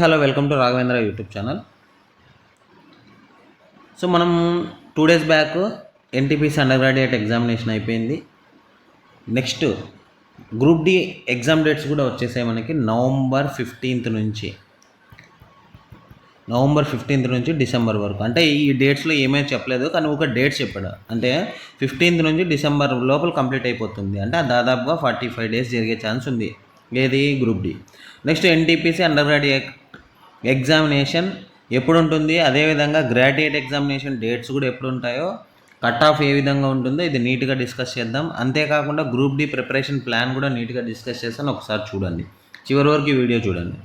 Hello, welcome to Raghavendra YouTube channel. So మనం 2 days back NTPC under graduate examination అయిపోయింది. Next group D exam dates కూడా వచ్చేసాయి మనకి. November 15th నుంచి December వరకు. అంటే ఈ డేట్స్లో ఏమైనా చెప్పలేదు, కానీ ఒక డేట్స్ చెప్పాడు. అంటే 15th నుంచి డిసెంబర్ లోపల కంప్లీట్ అయిపోతుంది. అంటే దాదాపుగా 45 days జరిగే ఛాన్స్ ఉంది. ఏది group D. Next NTPC under graduate examination ఎప్పుడు ఉంటుంది, అదేవిధంగా గ్రాడ్యుయేట్ ఎగ్జామినేషన్ డేట్స్ కూడా ఎప్పుడు ఉంటాయో, కట్ ఆఫ్ ఏ విధంగా ఉంటుందో ఇది నీట్గా డిస్కస్ చేద్దాం. అంతేకాకుండా గ్రూప్ డి ప్రిపరేషన్ ప్లాన్ కూడా నీట్గా డిస్కస్ చేస్తాను. ఒకసారి చూడండి, చివరి వరకు ఈ వీడియో చూడండి.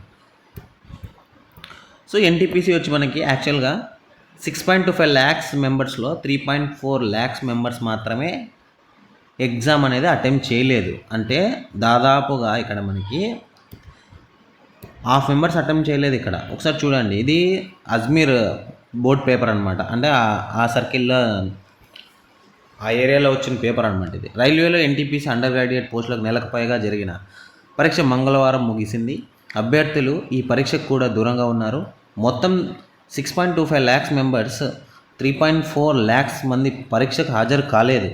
సో ఎన్టీపీసీ వచ్చి మనకి యాక్చువల్గా 6.25 lakhs మెంబర్స్లో 3.4 lakhs మెంబర్స్ మాత్రమే ఎగ్జామ్ అనేది అటెంప్ట్ చేయలేదు. అంటే దాదాపుగా ఇక్కడ మనకి హాఫ్ మెంబర్స్ అటెంప్ట్ చేయలేదు. ఇక్కడ ఒకసారి చూడండి, ఇది అజ్మీర్ బోర్డ్ పేపర్ అనమాట. అంటే ఆ సర్కిల్లో ఆ ఏరియాలో వచ్చిన పేపర్ అనమాట ఇది. రైల్వేలో ఎన్టీపీసీ అండర్ గ్రాడ్యుయేట్ పోస్టులకు నెలకు పైగా జరిగిన పరీక్ష మంగళవారం ముగిసింది. అభ్యర్థులు ఈ పరీక్షకు కూడా దూరంగా ఉన్నారు. మొత్తం 6.25 lakhs మెంబర్స్ 3.4 lakhs మంది పరీక్షకు హాజరు కాలేదు.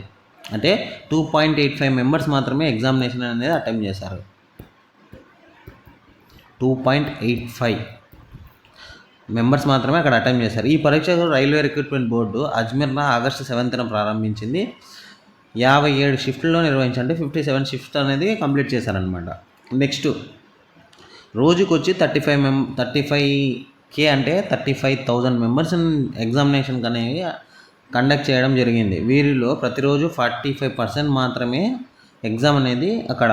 అంటే 2.85 మెంబర్స్ మాత్రమే ఎగ్జామినేషన్ అనేది అటెంప్ట్ చేశారు. 2.85 మెంబర్స్ మాత్రమే అక్కడ అటెంప్ట్ చేశారు. ఈ పరీక్షకు రైల్వే రిక్రూట్మెంట్ బోర్డు అజ్మీర్లో ఆగస్టు 7th ప్రారంభించింది. 57 షిఫ్ట్లో నిర్వహించి, అంటే 57 షిఫ్ట్ అనేది కంప్లీట్ చేశారనమాట. నెక్స్ట్ రోజుకు వచ్చి 35K అంటే 35,000 మెంబర్స్ ఎగ్జామినేషన్ అనేవి కండక్ట్ చేయడం జరిగింది. వీరిలో ప్రతిరోజు 45% మాత్రమే ఎగ్జామ్ అనేది అక్కడ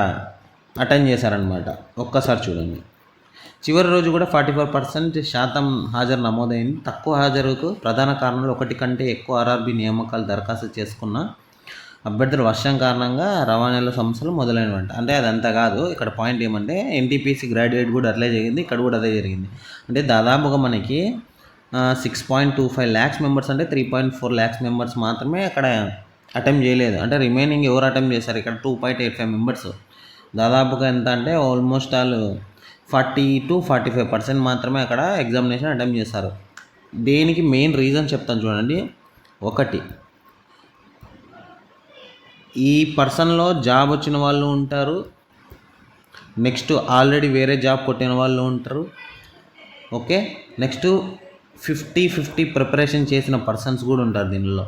అటెండ్ చేశారనమాట. ఒక్కసారి చూడండి, చివరి రోజు కూడా 44% హాజరు నమోదైంది. తక్కువ హాజరుకు ప్రధాన కారణాలు ఒకటి కంటే ఎక్కువ ఆర్ఆర్బీ నియామకాలు దరఖాస్తు చేసుకున్న అభ్యర్థుల వర్షం కారణంగా రవాణాల సమస్యలు మొదలైనవంట. అంటే అదంతా కాదు, ఇక్కడ పాయింట్ ఏమంటే ఎన్టీపీసీ గ్రాడ్యుయేట్ కూడా అట్లే జరిగింది, ఇక్కడ కూడా అదే జరిగింది. అంటే దాదాపుగా మనకి 6.25 lakhs మెంబర్స్ అంటే 3.4 lakhs మెంబర్స్ మాత్రమే అక్కడ అటెంప్ట్ చేయలేదు. అంటే రిమైనింగ్ ఎవరు అటెంప్ట్ చేశారు, ఇక్కడ 2.85 మెంబర్స్. దాదాపుగా ఎంత అంటే ఆల్మోస్ట్ ఆల్ 40 to 45% మాత్రమే అక్కడ ఎగ్జామినేషన్ అటెంప్ట్ చేశారు. దేనికి మెయిన్ రీజన్ చెప్తాను చూడండి. ఒకటి, ఈ పర్సన్లో జాబ్ వచ్చిన వాళ్ళు ఉంటారు. నెక్స్ట్ ఆల్రెడీ వేరే జాబ్ కొట్టిన వాళ్ళు ఉంటారు. ఓకే, నెక్స్ట్ 50-50 ప్రిపరేషన్ చేసిన పర్సన్స్ కూడా ఉంటారు దీనిలో.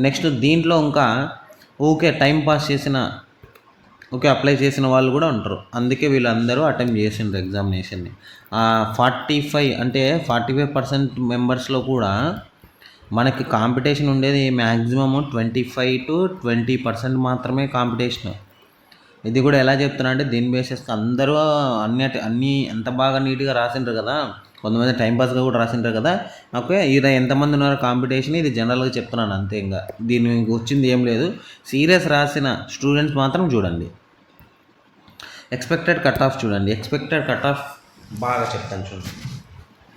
నెక్స్ట్ దీంట్లో ఇంకా ఓకే టైం పాస్ చేసిన, ఓకే అప్లై చేసిన వాళ్ళు కూడా ఉంటారు. అందుకే వీళ్ళందరూ అటెంప్ట్ చేసిండ్రు ఎగ్జామినేషన్ని. 45 అంటే 45% మెంబర్స్లో కూడా మనకి కాంపిటీషన్ ఉండేది మ్యాక్సిమము 25 to 20% మాత్రమే కాంపిటీషన్. ఇది కూడా ఎలా చెప్తున్నా అంటే దీని బేసిస్ అందరూ అన్నీ ఎంత బాగా నీట్గా రాసిండ్రు కదా, కొంతమంది టైంపాస్గా కూడా రాసింటారు కదా. ఓకే, ఇది ఎంతమంది ఉన్నారు కాంపిటీషన్, ఇది జనరల్గా చెప్తున్నాను అంతే. ఇంకా దీని వచ్చింది ఏం లేదు. సీరియస్ రాసిన స్టూడెంట్స్ మాత్రం చూడండి. ఎక్స్పెక్టెడ్ కట్ ఆఫ్ చూడండి. ఎక్స్పెక్టెడ్ కట్ ఆఫ్ బాగా చెప్తాను చూడండి.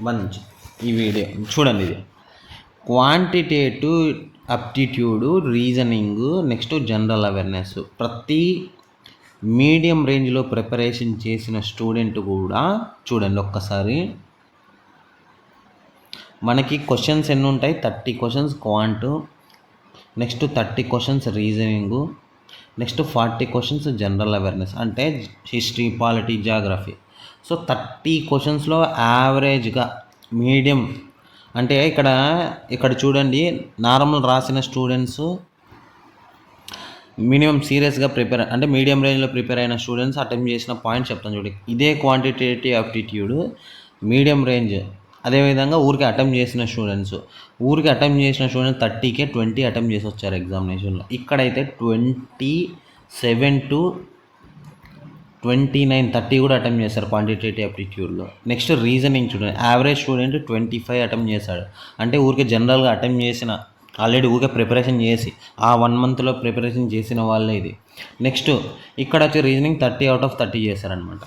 మంచి ఈ వీడియో చూడండి. ఇది quantitative aptitude, reasoning, next general awareness. ప్రతి మీడియం రేంజ్లో ప్రిపరేషన్ చేసిన స్టూడెంట్ కూడా చూడండి ఒక్కసారి. మనకి క్వశ్చన్స్ ఎన్ని ఉంటాయి, 30 questions quant, next 30 questions reasoning, next 40 questions general awareness అంటే history, polity, geography. So 30 questions యావరేజ్గా మీడియం అంటే ఇక్కడ చూడండి, నార్మల్ రాసిన స్టూడెంట్స్ మినిమం సీరియస్గా ప్రిపేర్ అంటే మీడియం రేంజ్లో ప్రిపేర్ అయిన స్టూడెంట్స్ అటెంప్ట్ చేసిన పాయింట్ చెప్తాను చూడండి. ఇదే క్వాంటిటేటివ్ అప్టిట్యూడ్ మీడియం రేంజ్. అదేవిధంగా ఊరికి అటెంప్ట్ చేసిన స్టూడెంట్స్ 30కే 20 అటెంప్ట్ చేసి వచ్చారు ఎగ్జామినేషన్లో. ఇక్కడైతే 27 to 29, 30 కూడా అటెంప్ట్ చేశారు క్వాంటిటేటివ్ అప్టిట్యూడ్లో. నెక్స్ట్ రీజనింగ్ చూడండి, యావరేజ్ స్టూడెంట్ 25 అటెంప్ట్ చేశాడు. అంటే ఊరికి జనరల్గా అటెంప్ట్ చేసిన, ఆల్రెడీ ఊరికే ప్రిపరేషన్ చేసి ఆ 1 monthలో ప్రిపరేషన్ చేసిన వాళ్ళే ఇది. నెక్స్ట్ ఇక్కడ వచ్చి రీజనింగ్ 30 out of 30 చేశారనమాట.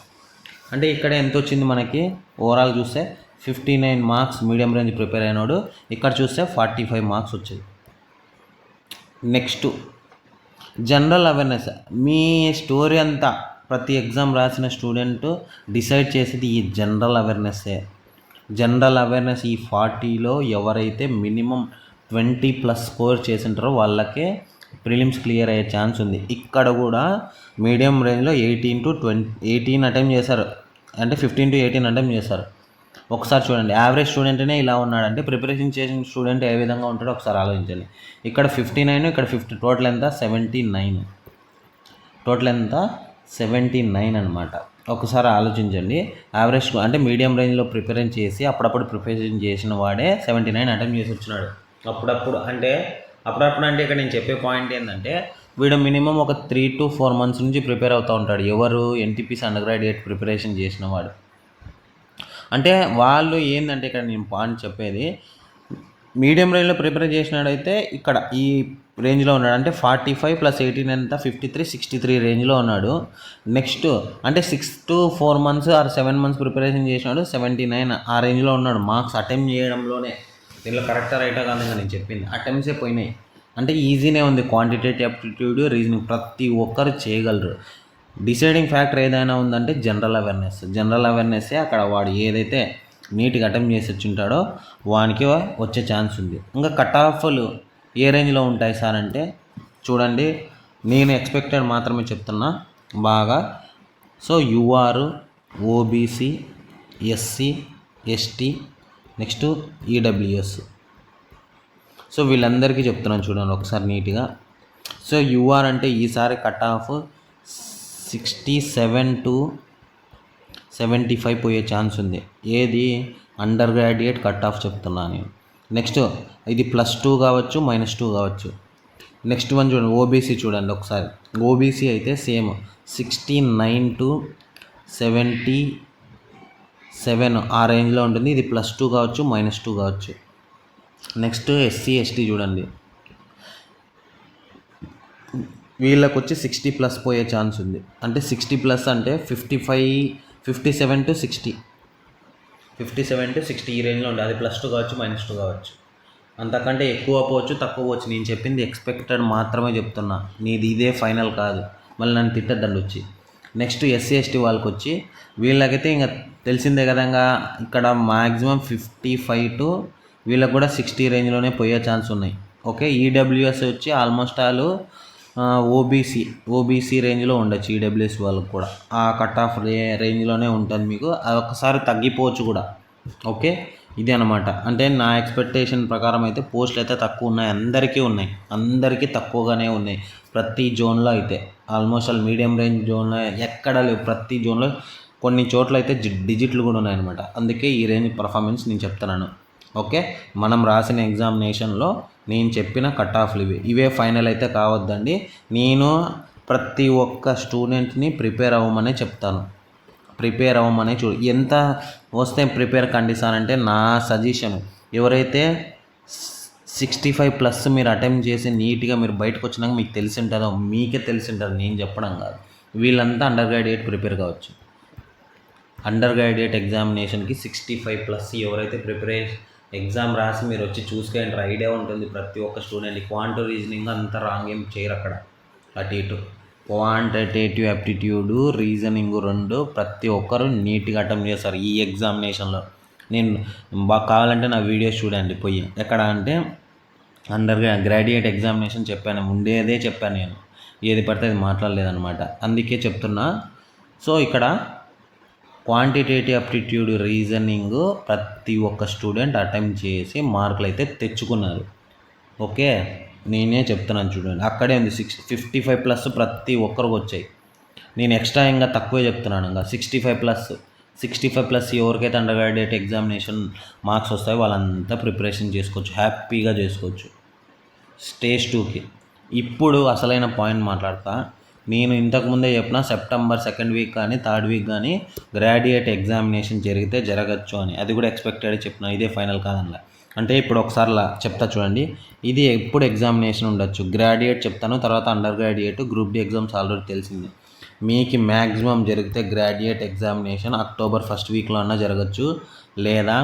అంటే ఇక్కడ ఎంత వచ్చింది మనకి ఓవరాల్ చూస్తే 59 marks మీడియం రేంజ్ ప్రిపేర్ అయినాడు. ఇక్కడ చూస్తే 45 marks వచ్చేది. Next general awareness. మీ స్టోరీ అంతా ప్రతి ఎగ్జామ్ రాసిన స్టూడెంట్ డిసైడ్ చేసేది ఈ జనరల్ అవేర్నెస్సే. జనరల్ అవేర్నెస్ ఈ 40లో ఎవరైతే మినిమం 20+ స్కోర్ చేసింటారో వాళ్ళకే ప్రిలిమ్స్ క్లియర్ అయ్యే ఛాన్స్ ఉంది. ఇక్కడ కూడా మీడియం రేంజ్లో 18 అటెంప్ట్ చేశారు, అంటే 15 to 18 అటెంప్ట్ చేశారు. ఒకసారి చూడండి, యావరేజ్ స్టూడెంట్నే ఇలా ఉన్నాడంటే ప్రిపరేషన్ చేసిన స్టూడెంట్ ఏ విధంగా ఉంటాడో ఒకసారి ఆలోచించాలి. ఇక్కడ 59, ఇక్కడ 50, టోటల్ ఎంత 79, టోటల్ ఎంత 79 అనమాట. ఒకసారి ఆలోచించండి. యావరేజ్ అంటే మీడియం రేంజ్లో ప్రిపరేషన్ చేసి అప్పుడప్పుడు ప్రిపరేషన్ చేసిన వాడే 79 అటెంప్ట్ చేసి వచ్చినాడు. అప్పుడప్పుడు అంటే ఇక్కడ నేను చెప్పే పాయింట్ ఏంటంటే వీడు మినిమం ఒక 3 to 4 months నుంచి ప్రిపేర్ అవుతూ ఉంటాడు. ఎవరు ఎన్టీపీసీ అండర్ గ్రాడ్యుయేట్ ప్రిపరేషన్ చేసిన వాడు. అంటే వాళ్ళు ఏంటంటే ఇక్కడ నేను పాయింట్ చెప్పేది, మీడియం రేంజ్లో ప్రిపేర్ చేసినాడైతే ఇక్కడ ఈ రేంజ్లో ఉన్నాడు. అంటే 45 + 18 ఎంత 53, 63 రేంజ్లో ఉన్నాడు. నెక్స్ట్ అంటే 6 to 4 months or 7 months preparation చేసినాడు, 79 ఆ రేంజ్లో ఉన్నాడు. మార్క్స్ అటెంప్ట్ చేయడంలోనే, దీనిలో కరెక్టా రైటా కాదని నేను చెప్పింది, అటెంప్ట్సే పోయినాయి. అంటే ఈజీనే ఉంది. క్వాంటిటేటివ్ యాప్టిట్యూడ్, రీజనింగ్ ప్రతి ఒక్కరు చేయగలరు. డిసైడింగ్ ఫ్యాక్టర్ ఏదైనా ఉందంటే జనరల్ అవేర్నెస్సే అక్కడ వాడు ఏదైతే నీట్గా అటెంప్ట్ చేసి వచ్చింటాడో వానికి వచ్చే ఛాన్స్ ఉంది. ఇంకా కట్ ఆఫ్లు ఏ రేంజ్లో ఉంటాయి సార్ అంటే చూడండి, నేను ఎక్స్పెక్టెడ్ మాత్రమే చెప్తున్నా బాగా. So UR, OBC, SC, ST, next EWS. So వీళ్ళందరికీ చెప్తున్నాను చూడండి ఒకసారి నీట్గా. సో యూఆర్ అంటే ఈసారి కట్ ఆఫ్ 67 to 75 పోయే ఛాన్స్ ఉంది. ఏది అండర్ గ్రాడ్యుయేట్ కట్ ఆఫ్ చెప్తున్నా నేను. నెక్స్ట్ ఇది +2 కావచ్చు, -2 కావచ్చు. నెక్స్ట్ వన్ చూడండి, ఓబీసీ చూడండి ఒకసారి. ఓబీసీ అయితే సేమ్ 69 to 77 ఆ రేంజ్లో ఉంటుంది. ఇది +2 కావచ్చు, -2 కావచ్చు. నెక్స్ట్ ఎస్సీ, ఎస్టీ చూడండి, వీళ్ళకి వచ్చి 60+ పోయే ఛాన్స్ ఉంది. అంటే 60+ అంటే 57 to 60 ఈ రేంజ్లో ఉంటుంది. అది +2 కావచ్చు, -2 కావచ్చు. అంతకంటే ఎక్కువ పోవచ్చు, తక్కువ పోవచ్చు. నేను చెప్పింది ఎక్స్పెక్టెడ్ మాత్రమే చెప్తున్నా, నీది ఇదే ఫైనల్ కాదు. మళ్ళీ నన్ను తిట్టద్దండి వచ్చి. నెక్స్ట్ ఎస్సీ, ఎస్టీ వాళ్ళకి వచ్చి వీళ్ళకైతే ఇంకా తెలిసిందే కదంగా, ఇక్కడ మ్యాక్సిమం 55 to వీళ్ళకి కూడా 60 రేంజ్లోనే పోయే ఛాన్స్ ఉన్నాయి. ఓకే, ఈడబ్ల్యూఎస్ వచ్చి ఆల్మోస్ట్ ఆల్ ఓబీసీ రేంజ్లో ఉండొచ్చు. ఈడబ్ల్యూఎస్ వాళ్ళకి కూడా ఆ కట్ ఆఫ్ రేంజ్లోనే ఉంటుంది మీకు. అది ఒకసారి తగ్గిపోవచ్చు కూడా. ఓకే, ఇది అనమాట. అంటే నా ఎక్స్పెక్టేషన్ ప్రకారం అయితే పోస్టులు అయితే తక్కువ ఉన్నాయి, అందరికీ తక్కువగానే ఉన్నాయి. ప్రతి జోన్లో అయితే ఆల్మోస్ట్ ఆల్ మీడియం రేంజ్ జోన్లో ఎక్కడ లేవు. ప్రతి జోన్లో కొన్ని చోట్ల అయితే డిజిట్లు కూడా ఉన్నాయన్నమాట. అందుకే ఈ రేంజ్ పర్ఫార్మెన్స్ నేను చెప్తున్నాను. ఓకే, మనం రాసిన ఎగ్జామినేషన్లో నేను చెప్పిన కట్ ఆఫ్లు ఇవే ఫైనల్ అయితే కావద్దండి. నేను ప్రతి ఒక్క స్టూడెంట్ని ప్రిపేర్ అవ్వమనే చెప్తాను. ఎంత వస్తే ప్రిపేర్ కండి సార్ అంటే నా సజెషన్, ఎవరైతే 65+ మీరు అటెంప్ట్ చేసి నీట్గా మీరు బయటకు వచ్చినాక మీకు తెలిసి ఉంటుందో, మీకే తెలిసి ఉంటుంది, నేను చెప్పడం కాదు. వీళ్ళంతా అండర్ గ్రాడ్యుయేట్ ప్రిపేర్ కావచ్చు. అండర్ గ్రాడ్యుయేట్ ఎగ్జామినేషన్కి 65+ ఎవరైతే ఎగ్జామ్ రాసి మీరు వచ్చి చూసుకుంటే ఐడియా ఉంటుంది ప్రతి ఒక్క స్టూడెంట్కి. క్వాంటివ్ రీజనింగ్ అంత రాంగ్ ఏం చేయరు అక్కడ. అటు ఇటు క్వాంటిటేటివ్ యాప్టిట్యూడ్, రీజనింగ్ 2 ప్రతి ఒక్కరు నీట్గా అటెంప్ట్ చేస్తారు ఈ ఎగ్జామినేషన్లో. నేను బాగా కావాలంటే నా వీడియోస్ చూడండి పోయి. ఎక్కడ అంటే అండర్ గ్రాడ్యుయేట్ ఎగ్జామినేషన్ చెప్పాను, ఉండేదే చెప్పాను నేను, ఏది పడితే అది మాట్లాడలేదన్నమాట. అందుకే చెప్తున్నా. సో ఇక్కడ క్వాంటిటేటివ్ యాప్టిట్యూడ్, రీజనింగ్ ప్రతి ఒక్క స్టూడెంట్ అటెంప్ట్ చేసి మార్కులు అయితే తెచ్చుకున్నారు. ఓకే, నేనే చెప్తున్నాను చూడండి, అక్కడే ఉంది 55+ ప్రతి ఒక్కరికి వచ్చాయి. నేను ఎక్స్ట్రా ఇంకా తక్కువే చెప్తున్నాను. ఇంకా 65+ ఎవరికైతే అండర్ గ్రాడ్యుయేట్ ఎగ్జామినేషన్ మార్క్స్ వస్తాయో వాళ్ళంతా ప్రిపరేషన్ చేసుకోవచ్చు, హ్యాపీగా చేసుకోవచ్చు స్టేజ్ 2కి. ఇప్పుడు అసలైన పాయింట్ మాట్లాడతా. నేను ఇంతకుముందే చెప్పిన సెప్టెంబర్ 2nd వీక్ కానీ 3rd వీక్ కానీ గ్రాడ్యుయేట్ ఎగ్జామినేషన్ జరిగితే జరగచ్చు అని. అది కూడా ఎక్స్పెక్టెడ్ చెప్పిన, ఇదే ఫైనల్ కాదనలా. అంటే ఇప్పుడు ఒకసారి చెప్తా చూడండి, ఇది ఎప్పుడు ఎగ్జామినేషన్ ఉండొచ్చు. గ్రాడ్యుయేట్ చెప్తాను, తర్వాత under graduate, group D exams already తెలిసింది మీకు. మ్యాక్సిమం జరిగితే గ్రాడ్యుయేట్ ఎగ్జామినేషన్ అక్టోబర్ 1st వీక్లో అయినా జరగచ్చు, లేదా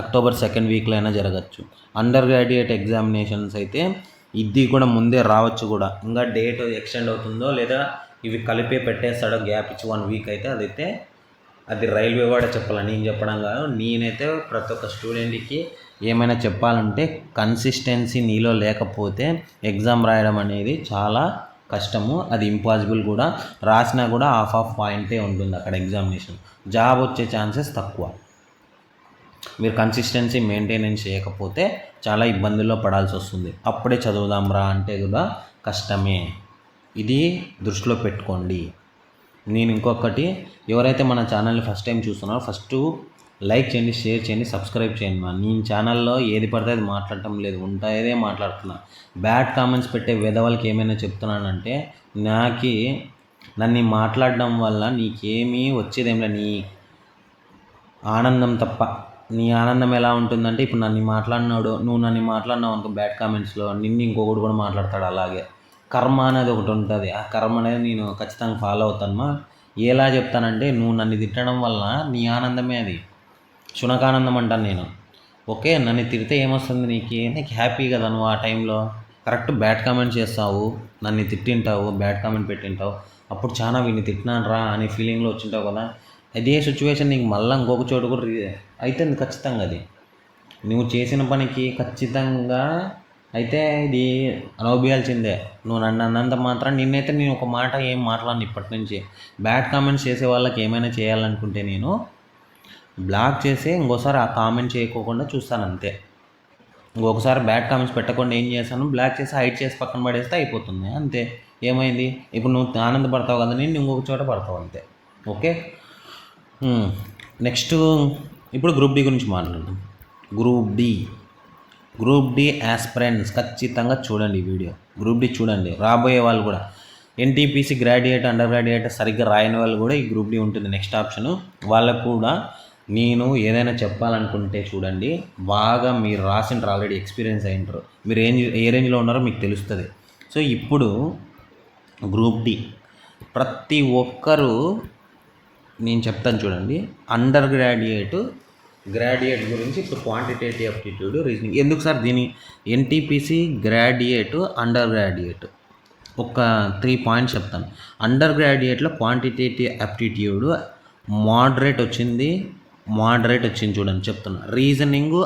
అక్టోబర్ 2nd వీక్లో అయినా జరగచ్చు. అండర్ గ్రాడ్యుయేట్ ఎగ్జామినేషన్స్ అయితే ఇది కూడా ముందే రావచ్చు కూడా. ఇంకా డేట్ ఎక్స్టెండ్ అవుతుందో లేదా ఇవి కలిపే పెట్టేస్తాడో గ్యాప్ ఇచ్చి 1 వీక్ అయితే అదైతే అది రైల్వే వాడే చెప్పాలి, నేను చెప్పడం కాదు. నేనైతే ప్రతి ఒక్క స్టూడెంట్కి ఏమైనా చెప్పాలంటే కన్సిస్టెన్సీ నీలో లేకపోతే ఎగ్జామ్ రాయడం అనేది చాలా కష్టము, అది ఇంపాసిబుల్ కూడా. రాసినా కూడా హాఫ్ పాయింటే ఉంటుంది అక్కడ ఎగ్జామినేషన్. జాబ్ వచ్చే ఛాన్సెస్ తక్కువ. మీరు కన్సిస్టెన్సీ మెయింటెనెన్స్ చేయకపోతే చాలా ఇబ్బందుల్లో పడాల్సి వస్తుంది. అప్పుడే చదువుదాం రా అంటే కూడా కష్టమే. ఇది దృష్టిలో పెట్టుకోండి. నేను ఇంకొకటి, ఎవరైతే మన ఛానల్ని ఫస్ట్ టైం చూస్తున్నారో ఫస్ట్ లైక్ చేయండి, షేర్ చేయండి, సబ్స్క్రైబ్ చేయండి. నేను ఛానల్లో ఏది పడితే అది మాట్లాడటం లేదు, ఉంటాయదే మాట్లాడుతున్నా. బ్యాడ్ కామెంట్స్ పెట్టే విధవలకి ఏమైనా చెప్తున్నానంటే, నన్ను మాట్లాడడం వల్ల నీకేమీ వచ్చేదేం లేదు, నీ ఆనందం తప్ప. నీ ఆనందం ఎలా ఉంటుందంటే, ఇప్పుడు నువ్వు నన్ను మాట్లాడినావు అనుకో బ్యాడ్ కామెంట్స్లో, నిన్ను ఇంకొకటి కూడా మాట్లాడతాడు అలాగే. కర్మ అనేది ఒకటి ఉంటుంది, ఆ కర్మ అనేది నేను ఖచ్చితంగా ఫాలో అవుతాను. ఎలా చెప్తానంటే, నువ్వు నన్ను తిట్టడం వల్ల నీ ఆనందమే అది, శునకానందం అంటాను నేను. ఓకే, నన్ను తిడితే ఏమొస్తుంది నీకు హ్యాపీ కదా. నువ్వు ఆ టైంలో కరెక్ట్ బ్యాడ్ కామెంట్ చేస్తావు, నన్ను తిట్టింటావు, బ్యాడ్ కామెంట్ పెట్టింటావు, అప్పుడు చాలా వీడిని తిట్టినాను రా అనే ఫీలింగ్లో వచ్చింటావు కదా. అదే సిచ్యువేషన్ నీకు మళ్ళీ ఇంకొక చోటు కూడా అవుతుంది ఖచ్చితంగా. అది నువ్వు చేసిన పనికి ఖచ్చితంగా అయితే ఇది అనుభవించాల్సిందే. నువ్వు నన్ను అన్నంత మాత్రం నిన్నైతే నేను ఒక మాట ఏం మాట్లాడను ఇప్పటి నుంచి. బ్యాడ్ కామెంట్స్ చేసే వాళ్ళకి ఏమైనా చేయాలనుకుంటే నేను బ్లాక్ చేసి ఇంకోసారి ఆ కామెంట్ చేయకోకుండా చూస్తాను అంతే. ఇంకొకసారి బ్యాడ్ కామెంట్స్ పెట్టకుండా ఏం చేస్తాను, బ్లాక్ చేసి హైడ్ చేసి పక్కన పడేస్తే అయిపోతుంది అంతే. ఏమైంది, ఇప్పుడు నువ్వు ఆనందపడతావు కదా, నేను ఇంకొక చోట పడతావు అంతే. ఓకే, నెక్స్ట్ ఇప్పుడు గ్రూప్ డి గురించి మాట్లాడదాం. గ్రూప్ డి యాస్పిరెంట్స్ ఖచ్చితంగా చూడండి ఈ వీడియో. గ్రూప్ డి చూడండి, రాబోయే వాళ్ళు కూడా. ఎన్టీపీసీ గ్రాడ్యుయేట్, అండర్ గ్రాడ్యుయేట్ సరిగ్గా రాయని వాళ్ళు కూడా ఈ గ్రూప్ డి ఉంటుంది నెక్స్ట్ ఆప్షను. వాళ్ళకు కూడా నేను ఏదైనా చెప్పాలనుకుంటే చూడండి, బాగా మీరు రాసింటారు, ఆల్రెడీ ఎక్స్పీరియన్స్ అయ్యింటారు, మీరు ఏ రేంజ్లో ఉన్నారో మీకు తెలుస్తుంది. సో ఇప్పుడు గ్రూప్ డి ప్రతి ఒక్కరూ నేను చెప్తాను చూడండి. అండర్ గ్రాడ్యుయేట్ గురించి ఇప్పుడు క్వాంటిటేటివ్ అప్టిట్యూడ్, రీజనింగ్. ఎందుకు సార్ దీని ఎన్టీపీసీ గ్రాడ్యుయేట్, అండర్ గ్రాడ్యుయేట్ ఒక 3 పాయింట్స్ చెప్తాను. అండర్ గ్రాడ్యుయేట్లో క్వాంటిటేటివ్ అప్టిట్యూడ్ మోడరేట్ వచ్చింది చూడండి చెప్తున్నా. రీజనింగ్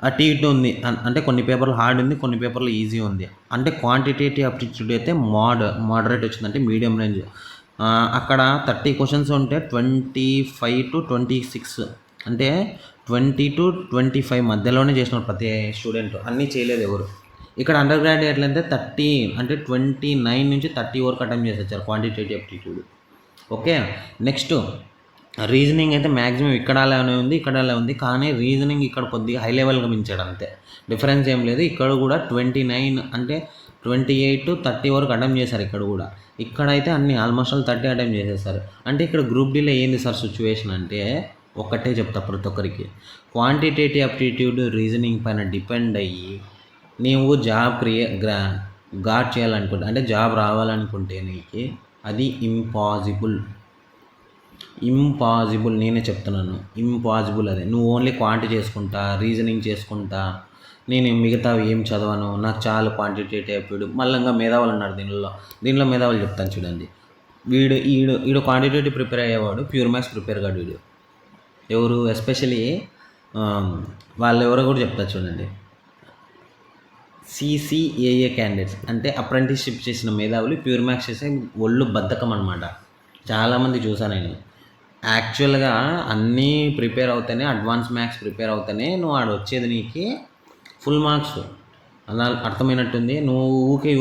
అటు ఇటు ఉంది, అంటే కొన్ని పేపర్లు హార్డ్ ఉంది, కొన్ని పేపర్లు ఈజీ ఉంది. అంటే క్వాంటిటేటివ్ అప్టిట్యూడ్ అయితే మోడరేట్ వచ్చింది, అంటే మీడియం రేంజ్. అక్కడ 30 క్వశ్చన్స్ ఉంటే 25 to 26, అంటే 20 to 25 మధ్యలోనే చేసినారు ప్రతి స్టూడెంట్, అన్నీ చేయలేదు ఎవరు. ఇక్కడ అండర్ గ్రాడ్యుయేట్లు అయితే 30, అంటే 29 నుంచి 30 వరకు అటెంప్ట్ చేసేసారు quantitative aptitude. Okay, next reasoning అయితే మ్యాక్సిమం ఇక్కడ అలానే ఉంది, ఇక్కడ అలా ఉంది, కానీ రీజనింగ్ ఇక్కడ కొద్దిగా హై లెవెల్గా మించాడు అంతే, డిఫరెన్స్ ఏం లేదు. ఇక్కడ కూడా 29, అంటే 28 to 30 వరకు అటెంప్ట్ చేశారు ఇక్కడ కూడా. ఇక్కడైతే అన్ని ఆల్మోస్ట్ 30 అటెంప్ట్ చేసేసారు. అంటే ఇక్కడ గ్రూప్ డీలో ఏంది సార్ సిచ్యువేషన్ అంటే, ఒక్కటే చెప్తా ప్రతి ఒక్కరికి, క్వాంటిటేటివ్ అప్టిట్యూడ్ రీజనింగ్ పైన డిపెండ్ అయ్యి నీవు జాబ్ గాట్ చేయాలనుకుంటే, అంటే జాబ్ రావాలనుకుంటే నీకు అది ఇంపాసిబుల్. నేనే చెప్తున్నాను, ఇంపాసిబుల్. అది నువ్వు ఓన్లీ క్వాంటి చేసుకుంటా, రీజనింగ్ చేసుకుంటా, నేను మిగతా ఏం చదవను, నాకు చాలా క్వాంటిటేటివ్ అప్టిట్యూడ్. మళ్ళీ ఇంకా మేధావులు ఉన్నారు దీనిలో మేధావులు చెప్తాను చూడండి. వీడు క్వాంటిటేటివ్ ప్రిపేర్ అయ్యేవాడు, ప్యూర్ మ్యాథ్స్ ప్రిపేర్ కాడు వీడు. ఎవరు ఎస్పెషలీ వాళ్ళు ఎవరో కూడా చెప్తారు చూడండి. CCAA క్యాండిడేట్స్, అంటే అప్రెంటిస్షిప్ చేసిన మేధావులు ప్యూర్ మ్యాథ్స్ చేసే ఒళ్ళు బద్ధకం అనమాట. చాలామంది చూసాను నేను. యాక్చువల్గా అన్నీ ప్రిపేర్ అవుతానే, అడ్వాన్స్ మ్యాథ్స్ ప్రిపేర్ అవుతానే నువ్వు ఆడ వచ్చేది నీకు ఫుల్ మార్క్స్ అలా అర్థమైనట్టుంది. నువ్వు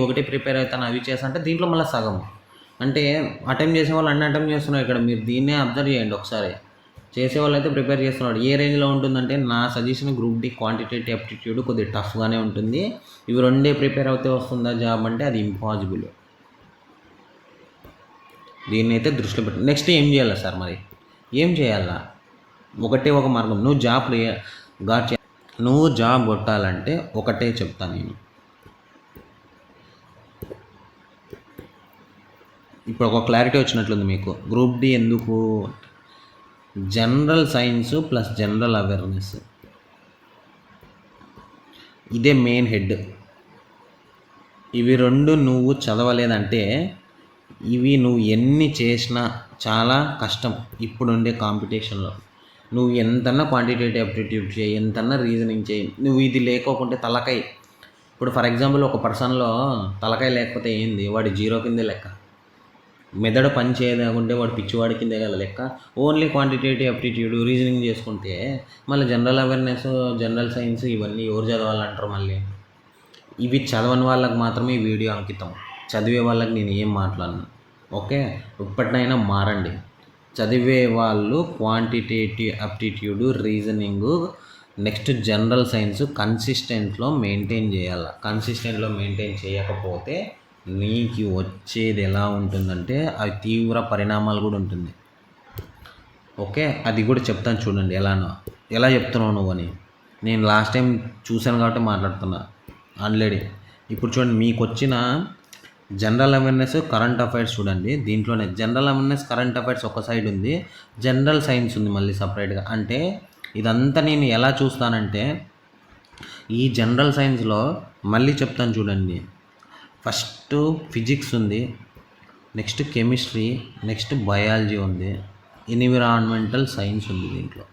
ఒకటి ప్రిపేర్ అవుతాను అవి చేస్తా దీంట్లో మళ్ళీ సగం, అంటే అటెంప్ట్ చేసే వాళ్ళు అన్ని అటెంప్ట్ చేస్తున్నారు ఇక్కడ. మీరు దీన్నే అబ్జర్వ్ చేయండి ఒకసారి. చేసేవాళ్ళు అయితే ప్రిపేర్ చేస్తున్నాడు. ఏ రేంజ్లో ఉంటుందంటే నా suggestion group D quantitative aptitude కొద్దిగా టఫ్గానే ఉంటుంది. ఇవి రెండే ప్రిపేర్ అవుతే వస్తుందా జాబ్ అంటే అది ఇంపాసిబుల్. దీన్ని అయితే దృష్టిలో పెట్టు. నెక్స్ట్ ఏం చేయాలా సార్, మరి ఏం చేయాలా? ఒకటే ఒక మార్గం, నువ్వు జాబ్ కొట్టాలంటే ఒకటే చెప్తాను నేను. ఇప్పుడు ఒక క్లారిటీ వచ్చినట్లుంది మీకు. గ్రూప్ డి ఎందుకు? General science plus general awareness, ఇదే మెయిన్ హెడ్. ఇవి రెండు నువ్వు చదవలేదంటే, ఇవి నువ్వు ఎన్ని చేసినా చాలా కష్టం ఇప్పుడుండే కాంపిటీషన్లో. నువ్వు ఎంతన్నా క్వాంటిటేటివ్ అప్టిట్యూడ్ చేయి, ఎంతన్నా రీజనింగ్ చేయి, నువ్వు ఇది లేకోకుంటే తలకాయ. ఇప్పుడు ఫర్ ఎగ్జాంపుల్ ఒక పర్సన్లో తలకాయ లేకపోతే ఏంది, వాడి జీరో కిందే లెక్క. మెదడు పని చేయలేకుంటే వాడు పిచ్చివాడి కిందే కదా లెక్క. ఓన్లీ క్వాంటిటేటివ్ అప్టిట్యూడ్ రీజనింగ్ చేసుకుంటే మళ్ళీ జనరల్ అవేర్నెస్, జనరల్ సైన్స్ ఇవన్నీ ఎవరు చదవాలంటారు మళ్ళీ? ఇవి చదవని వాళ్ళకి మాత్రమే ఈ వీడియో అంకితం. చదివే వాళ్ళకి నేను ఏం మాట్లాడను. ఓకే, ఇప్పటినైనా మారండి. చదివే వాళ్ళు quantitative aptitude, reasoning, next general science కన్సిస్టెంట్లో మెయింటైన్ చేయాలి. కన్సిస్టెంట్లో మెయింటైన్ చేయకపోతే నీకు వచ్చేది ఎలా ఉంటుందంటే అవి తీవ్ర పరిణామాలు కూడా ఉంటుంది. ఓకే, అది కూడా చెప్తాను చూడండి ఎలా చెప్తున్నావు నువ్వు అని. నేను లాస్ట్ టైం చూశాను కాబట్టి మాట్లాడుతున్నా ఆల్రెడీ. ఇప్పుడు చూడండి, మీకు వచ్చిన జనరల్ అవేర్నెస్, కరెంట్ అఫైర్స్ చూడండి. దీంట్లోనే జనరల్ అవేర్నెస్, కరెంట్ అఫైర్స్ ఒక సైడ్ ఉంది, జనరల్ సైన్స్ ఉంది మళ్ళీ సపరేట్గా. అంటే ఇదంతా నేను ఎలా చూస్తానంటే, ఈ జనరల్ సైన్స్లో మళ్ళీ చెప్తాను చూడండి. ఫస్ట్ ఫిజిక్స్ ఉంది, నెక్స్ట్ కెమిస్ట్రీ, నెక్స్ట్ బయాలజీ ఉంది, ఎన్విరాన్మెంటల్ సైన్స్ ఉంది. దీంట్లో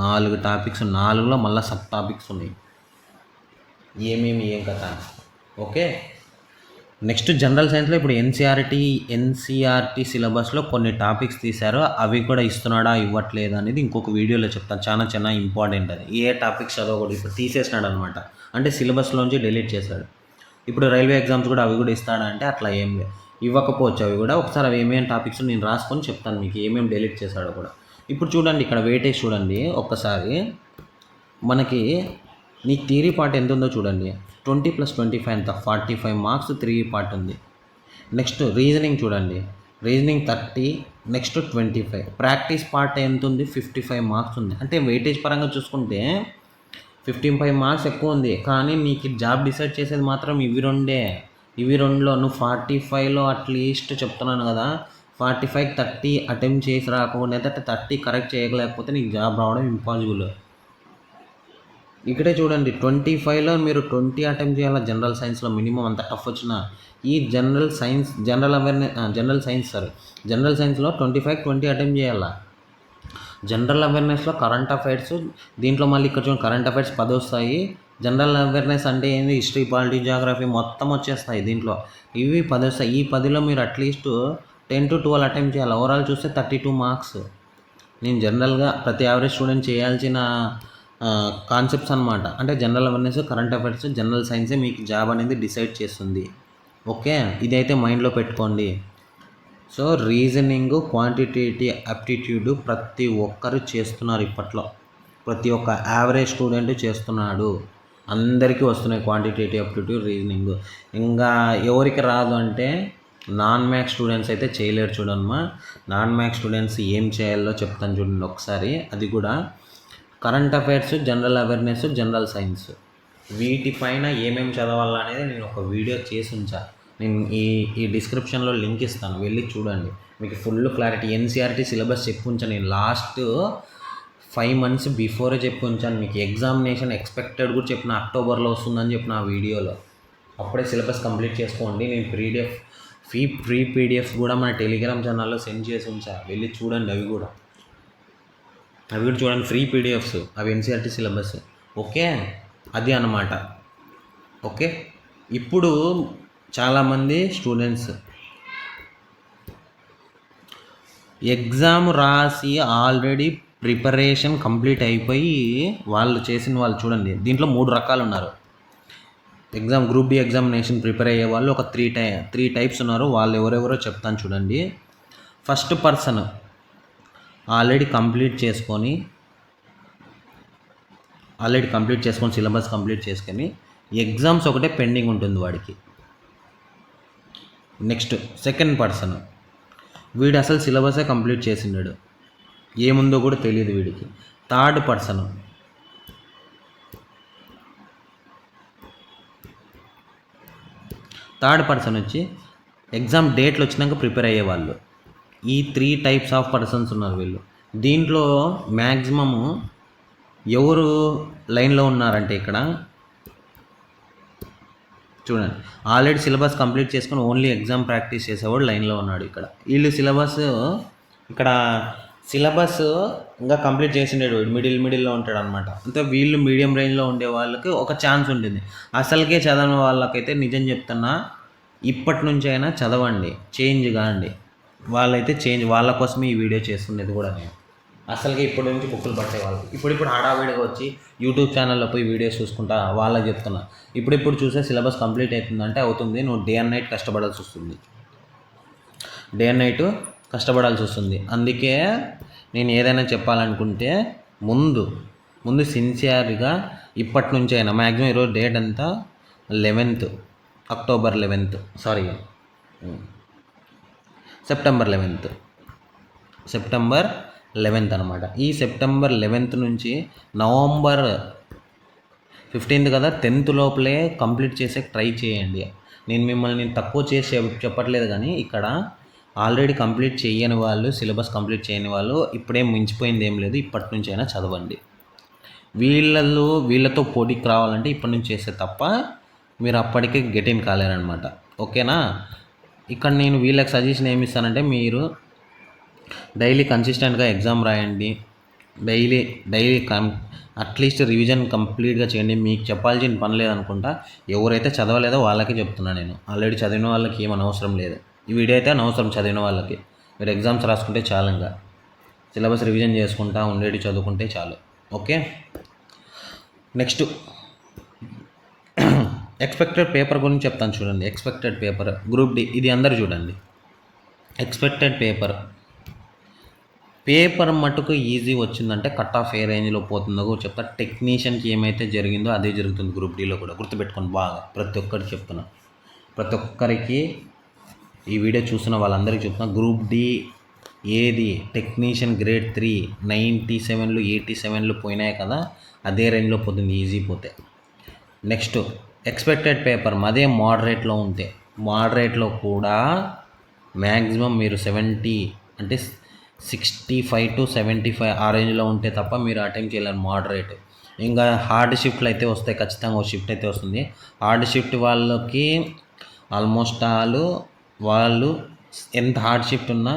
4 టాపిక్స్, 4లో మళ్ళీ సబ్ టాపిక్స్ ఉన్నాయి. ఏం కథ. ఓకే, నెక్స్ట్ జనరల్ సైన్స్లో ఇప్పుడు ఎన్సీఆర్టీ సిలబస్లో కొన్ని టాపిక్స్ తీశారో అవి కూడా ఇస్తున్నాడా ఇవ్వట్లేదా అనేది ఇంకొక వీడియోలో చెప్తాను. చాలా ఇంపార్టెంట్ అది. ఏ టాపిక్స్ చదవకూడదు ఇప్పుడు తీసేసినాడు అనమాట, అంటే సిలబస్లోంచి డిలీట్ చేశాడు. ఇప్పుడు రైల్వే ఎగ్జామ్స్ కూడా అవి కూడా ఇస్తాడా అంటే అట్లా ఏం లేదు, ఇవ్వకపోవచ్చు అవి కూడా. ఒకసారి అవి ఏమేమి టాపిక్స్ నేను రాసుకొని చెప్తాను మీకు, ఏమేమి డిలీట్ చేశాడో కూడా. ఇప్పుడు చూడండి, ఇక్కడ వెయిటేజ్ చూడండి ఒక్కసారి. మనకి నీకు థియరీ పార్ట్ ఎంత ఉందో చూడండి. 20 + 25 ఎంత, 45 మార్క్స్ థియరీ పార్ట్ ఉంది. నెక్స్ట్ రీజనింగ్ చూడండి, రీజనింగ్ 30, నెక్స్ట్ 25. ప్రాక్టీస్ పార్ట్ ఎంత ఉంది, 55 మార్క్స్ ఉంది. అంటే వెయిటేజ్ పరంగా చూసుకుంటే 55 మార్క్స్ ఎక్కువ ఉంది. కానీ నీకు జాబ్ డిసైడ్ చేసేది మాత్రం ఇవి రెండులో నువ్వు 45లో అట్లీస్ట్ చెప్తున్నాను కదా, 45కి 30 అటెంప్ట్ చేసి రాకుండా అయితే 30 కరెక్ట్ చేయలేకపోతే నీకు జాబ్ రావడం ఇంపాసిబుల్. ఇక్కడే చూడండి, 25లో మీరు 20 అటెంప్ట్ చేయాలి జనరల్ సైన్స్లో మినిమం. అంత టఫ్ వచ్చిన ఈ జనరల్ సైన్స్లో 25కి 20 అటెంప్ట్ చేయాలా. జనరల్ అవేర్నెస్లో కరెంట్ అఫైర్స్, దీంట్లో మళ్ళీ ఇక్కడ చూడండి కరెంట్ అఫైర్స్ 10 వస్తాయి. జనరల్ అవేర్నెస్ అంటే ఏంది, హిస్టరీ, పాలిటీ, జాగ్రఫీ మొత్తం వచ్చేస్తాయి దీంట్లో. ఇవి 10 వస్తాయి. ఈ 10లో మీరు అట్లీస్ట్ 10 to 12 అటెంప్ట్ చేయాలి. ఓవరాల్ చూస్తే 32 మార్క్స్. నేను జనరల్గా ప్రతి యావరేజ్ స్టూడెంట్ చేయాల్సిన కాన్సెప్ట్స్ అనమాట. అంటే general awareness, current affairs, general సైన్సే మీకు జాబ్ అనేది డిసైడ్ చేస్తుంది. ఓకే, ఇదైతే మైండ్లో పెట్టుకోండి. సో రీజనింగ్, క్వాంటిటేటివ్ అప్టిట్యూడ్ ప్రతి ఒక్కరు చేస్తున్నారు ఇప్పట్లో. ప్రతి ఒక్క యావరేజ్ స్టూడెంట్ చేస్తున్నాడు. అందరికీ వస్తున్నాయి క్వాంటిటేటివ్ అప్టిట్యూడ్, రీజనింగ్. ఇంకా ఎవరికి రాదు అంటే నాన్ మ్యాథ్స్ స్టూడెంట్స్ అయితే చేయలేరు. చూడమ్మా, నాన్ మ్యాథ్స్ స్టూడెంట్స్ ఏం చేయాలో చెప్తాను చూడండి ఒకసారి. అది కూడా current affairs, general awareness, general science, వీటిపైన ఏమేమి చదవాలనేది నేను ఒక వీడియో చేసి ఉంచా. నేను ఈ డిస్క్రిప్షన్లో లింక్ ఇస్తాను, వెళ్ళి చూడండి, మీకు ఫుల్ క్లారిటీ. ఎన్సీఆర్టీ సిలబస్ చెప్పి ఉంచాను నేను లాస్ట్ 5 months బిఫోరే చెప్పి ఉంచాను మీకు. ఎగ్జామినేషన్ ఎక్స్పెక్టెడ్ కూడా చెప్పిన, అక్టోబర్లో వస్తుందని చెప్పిన ఆ వీడియోలో. అప్పుడే సిలబస్ కంప్లీట్ చేసుకోండి. నేను ఫ్రీ పీడిఎఫ్ కూడా మన టెలిగ్రామ్ ఛానల్లో సెండ్ చేసి ఉంచా, వెళ్ళి చూడండి. అవి కూడా చూడండి, ఫ్రీ పీడిఎఫ్స్, అవి ఎన్సీఆర్టీ సిలబస్. ఓకే, అది అన్నమాట. ఓకే, ఇప్పుడు చాలామంది స్టూడెంట్స్ ఎగ్జామ్ రాసి ఆల్రెడీ ప్రిపరేషన్ కంప్లీట్ అయిపోయి వాళ్ళు చూడండి. దీంట్లో 3 రకాలు ఉన్నారు. గ్రూప్ డి ఎగ్జామినేషన్ ప్రిపేర్ అయ్యే వాళ్ళు ఒక 3 టైప్స్ ఉన్నారు. వాళ్ళు ఎవరెవరో చెప్తాను చూడండి. ఫస్ట్ పర్సన్ ఆల్రెడీ కంప్లీట్ చేసుకొని సిలబస్ కంప్లీట్ చేసుకొని ఎగ్జామ్స్ ఒకటే పెండింగ్ ఉంటుంది వాడికి. నెక్స్ట్ సెకండ్ పర్సన్, వీడు అసలు సిలబసే కంప్లీట్ చేసినాడు, ఏముందో కూడా తెలియదు వీడికి. థర్డ్ పర్సన్ వచ్చి ఎగ్జామ్ డేట్లు వచ్చినాక ప్రిపేర్ అయ్యేవాళ్ళు. ఈ 3 types ఆఫ్ పర్సన్స్ ఉన్నారు వీళ్ళు. దీంట్లో మ్యాక్సిమము ఎవరు లైన్లో ఉన్నారంటే ఇక్కడ చూడండి, ఆల్రెడీ సిలబస్ కంప్లీట్ చేసుకొని ఓన్లీ ఎగ్జామ్ ప్రాక్టీస్ చేసేవాడు లైన్లో ఉన్నాడు. వీళ్ళు ఇక్కడ సిలబస్ ఇంకా కంప్లీట్ చేసిండేడు మిడిల్లో ఉంటాడు అనమాట. అంటే వీళ్ళు మీడియం రేంజ్లో ఉండే వాళ్ళకి ఒక ఛాన్స్ ఉంటుంది. అసలుకే చదవని వాళ్ళకైతే నిజం చెప్తున్నా, ఇప్పటి నుంచి అయినా చదవండి, చేంజ్ కాండి. వాళ్ళ కోసమే ఈ వీడియో చేస్తుండేది కూడా నేను. అసలుగా ఇప్పటి నుంచి బుక్కులు పట్టేవాళ్ళు ఇప్పుడు హడావిడిగా వచ్చి యూట్యూబ్ ఛానల్లో పోయి వీడియోస్ చూసుకుంటా వాళ్ళకి చెప్తున్నా. ఇప్పుడు చూసే సిలబస్ కంప్లీట్ అవుతుందంటే అవుతుంది, నువ్వు డే అండ్ నైట్ కష్టపడాల్సి వస్తుంది. అందుకే నేను ఏదైనా చెప్పాలనుకుంటే ముందు సిన్సియర్గా ఇప్పటి నుంచి అయినా మ్యాక్సిమం ఈరోజు డేట్ అంతా 11th October 11th September 11th అనమాట. ఈ సెప్టెంబర్ 11th నుంచి నవంబర్ 15th కదా, 10th లోపలే కంప్లీట్ చేసే ట్రై చేయండి. నేను మిమ్మల్ని తక్కువ చేసి చెప్పట్లేదు, కానీ ఇక్కడ ఆల్రెడీ కంప్లీట్ చేయని వాళ్ళు, సిలబస్ కంప్లీట్ చేయని వాళ్ళు ఇప్పుడేం మించిపోయింది ఏం లేదు. ఇప్పటి నుంచి అయినా చదవండి. వీళ్ళతో పోటీకి రావాలంటే ఇప్పటి నుంచి చేస్తే తప్ప మీరు అప్పటికే గెట్ ఇన్ కాలేరనమాట. ఓకేనా? ఇక్కడ నేను వీళ్ళకి సజెషన్ ఏమి ఇస్తానంటే, మీరు డైలీ కన్సిస్టెంట్గా ఎగ్జామ్ రాయండి. డైలీ అట్లీస్ట్ రివిజన్ కంప్లీట్గా చేయండి. మీకు చెప్పాల్సిన పని లేదనుకుంటా. ఎవరైతే చదవలేదో వాళ్ళకి చెప్తున్నాను నేను. ఆల్రెడీ చదివిన వాళ్ళకి ఏం అనవసరం లేదు. ఈ వీడియో అయితే అనవసరం చదివిన వాళ్ళకి. మీరు ఎగ్జామ్స్ రాసుకుంటే చాలు, ఇంకా సిలబస్ రివిజన్ చేసుకుంటా ఉండేటి చదువుకుంటే చాలు. ఓకే, నెక్స్ట్ ఎక్స్పెక్టెడ్ పేపర్ గురించి చెప్తాను చూడండి. ఎక్స్పెక్టెడ్ పేపర్ గ్రూప్ డి, ఇది అందరు చూడండి. ఎక్స్పెక్టెడ్ పేపర్ మటుకు ఈజీ వచ్చిందంటే కట్ ఆఫ్ ఏ రేంజ్లో పోతుందో చెప్తా. టెక్నీషియన్కి ఏమైతే జరిగిందో అదే జరుగుతుంది గ్రూప్ డిలో కూడా. గుర్తుపెట్టుకొని బాగా ప్రతి ఒక్కరికి చెప్తున్నా, ప్రతి ఒక్కరికి ఈ వీడియో చూస్తున్న వాళ్ళందరికీ చెప్తున్నా. గ్రూప్ డి ఏది టెక్నీషియన్ గ్రేడ్ 3 97లు 87లు పోయినాయి కదా, అదే రేంజ్లో పోతుంది ఈజీ పోతే. నెక్స్ట్ ఎక్స్పెక్టెడ్ పేపర్ అదే మోడరేట్లో ఉంటే, మోడరేట్లో కూడా మ్యాక్సిమం మీరు 70 అంటే 65 to 75 ఆ రేంజ్లో ఉంటే తప్ప మీరు అటెంప్ట్ చేయలేరు మోడరేట్. ఇంకా హార్డ్ షిఫ్ట్లు అయితే వస్తాయి, ఖచ్చితంగా ఒక షిఫ్ట్ అయితే వస్తుంది. హార్డ్ షిఫ్ట్ వాళ్ళకి ఆల్మోస్ట్ వాళ్ళు ఎంత హార్డ్ షిఫ్ట్ ఉన్నా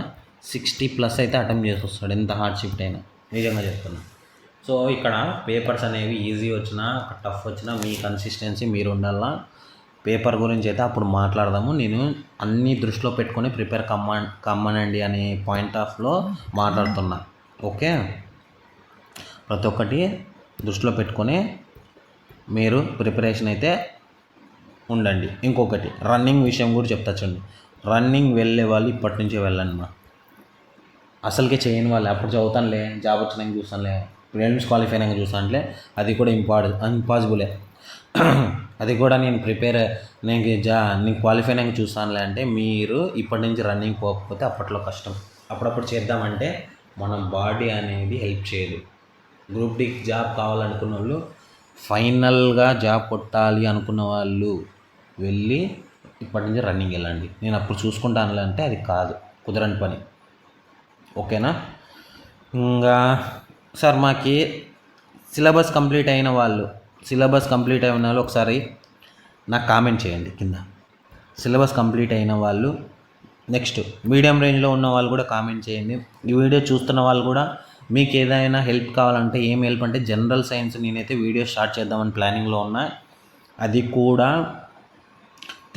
60+ అయితే అటెంప్ట్ చేసి వస్తాడు, ఎంత హార్డ్ షిఫ్ట్ అయినా, నిజంగా చెప్తున్నా. సో ఇక్కడ పేపర్స్ అనేవి ఈజీ వచ్చినా టఫ్ వచ్చినా మీ కన్సిస్టెన్సీ మీరు ఉండాలా. పేపర్ గురించి అయితే అప్పుడు మాట్లాడదాము. నేను అన్నీ దృష్టిలో పెట్టుకొని ప్రిపేర్ కమ్మనండి అనే పాయింట్ ఆఫ్లో మాట్లాడుతున్నా. ఓకే, ప్రతి ఒక్కటి దృష్టిలో పెట్టుకొని మీరు ప్రిపరేషన్ అయితే ఉండండి. ఇంకొకటి రన్నింగ్ విషయం కూడా చెప్తా చూడండి. రన్నింగ్ వెళ్ళే వాళ్ళు ఇప్పటి నుంచే వెళ్ళండి. అసలుకే చేయని వాళ్ళు అప్పుడు చదువుతానులే, జాబ్ వచ్చినాక చూస్తానులే, ప్రిలిమ్స్ క్వాలిఫై అయినాక చూస్తానులే, అది కూడా ఇంపాసిబులే. అది కూడా నేను క్వాలిఫై అయినాక చూస్తానులే అంటే మీరు ఇప్పటి నుంచి రన్నింగ్ పోకపోతే అప్పట్లో కష్టం. అప్పుడప్పుడు చేద్దామంటే మన బాడీ అనేది హెల్ప్ చేయదు. గ్రూప్ డి జాబ్ కావాలనుకున్న వాళ్ళు, ఫైనల్గా జాబ్ కొట్టాలి అనుకున్న వాళ్ళు వెళ్ళి ఇప్పటి నుంచి రన్నింగ్ వెళ్ళండి. నేను అప్పుడు చూసుకుంటానులే అంటే అది కాదు, కుదరని పని. ఓకేనా? ఇంకా సార్ మాకి సిలబస్ కంప్లీట్ అయిన వాళ్ళు ఒకసారి నాకు కామెంట్ చేయండి కింద. సిలబస్ కంప్లీట్ అయిన వాళ్ళు, నెక్స్ట్ మీడియం రేంజ్లో ఉన్న వాళ్ళు కూడా కామెంట్ చేయండి. ఈ వీడియో చూస్తున్న వాళ్ళు కూడా మీకు ఏదైనా హెల్ప్ కావాలంటే, ఏం హెల్ప్ అంటే జనరల్ సైన్స్ నేనైతే వీడియో స్టార్ట్ చేద్దామని ప్లానింగ్లో ఉన్నా. అది కూడా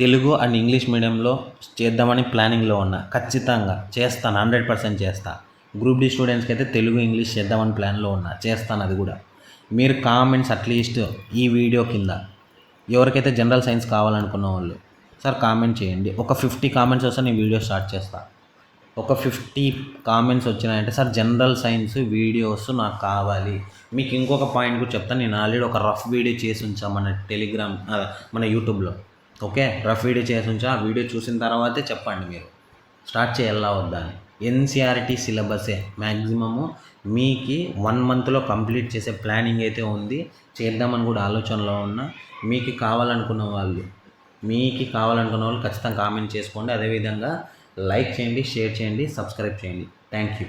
తెలుగు అండ్ ఇంగ్లీష్ మీడియంలో చేద్దామని ప్లానింగ్లో ఉన్నా. ఖచ్చితంగా చేస్తాను, 100% చేస్తాను. గ్రూప్ డి స్టూడెంట్స్కి అయితే తెలుగు ఇంగ్లీష్ చేద్దామని ప్లాన్లో ఉన్నా, చేస్తాను అది కూడా. మీరు కామెంట్స్ అట్లీస్ట్ ఈ వీడియో కింద ఎవరికైతే జనరల్ సైన్స్ కావాలనుకున్న వాళ్ళు సార్ కామెంట్ చేయండి. ఒక 50 కామెంట్స్ వస్తే నేను వీడియో స్టార్ట్ చేస్తాను. ఒక 50 కామెంట్స్ వచ్చినాయంటే సార్ జనరల్ సైన్స్ వీడియోస్ నాకు కావాలి. మీకు ఇంకొక పాయింట్ కూడా చెప్తాను. నేను ఆల్రెడీ ఒక రఫ్ వీడియో చేసి ఉంచాను మన యూట్యూబ్లో. ఓకే, రఫ్ వీడియో చేసి ఉంచా. ఆ వీడియో చూసిన తర్వాతే చెప్పండి మీరు స్టార్ట్ చేయాలా వద్దా అని. ఎన్సీఆర్టీ సిలబసే మ్యాక్సిమము మీకు 1 monthలో కంప్లీట్ చేసే ప్లానింగ్ అయితే ఉంది. చేద్దామని కూడా ఆలోచనలో ఉన్నా. మీకు కావాలనుకున్న వాళ్ళు ఖచ్చితంగా కామెంట్ చేసుకోండి. అదేవిధంగా లైక్ చేయండి, షేర్ చేయండి, సబ్స్క్రైబ్ చేయండి. Thank you.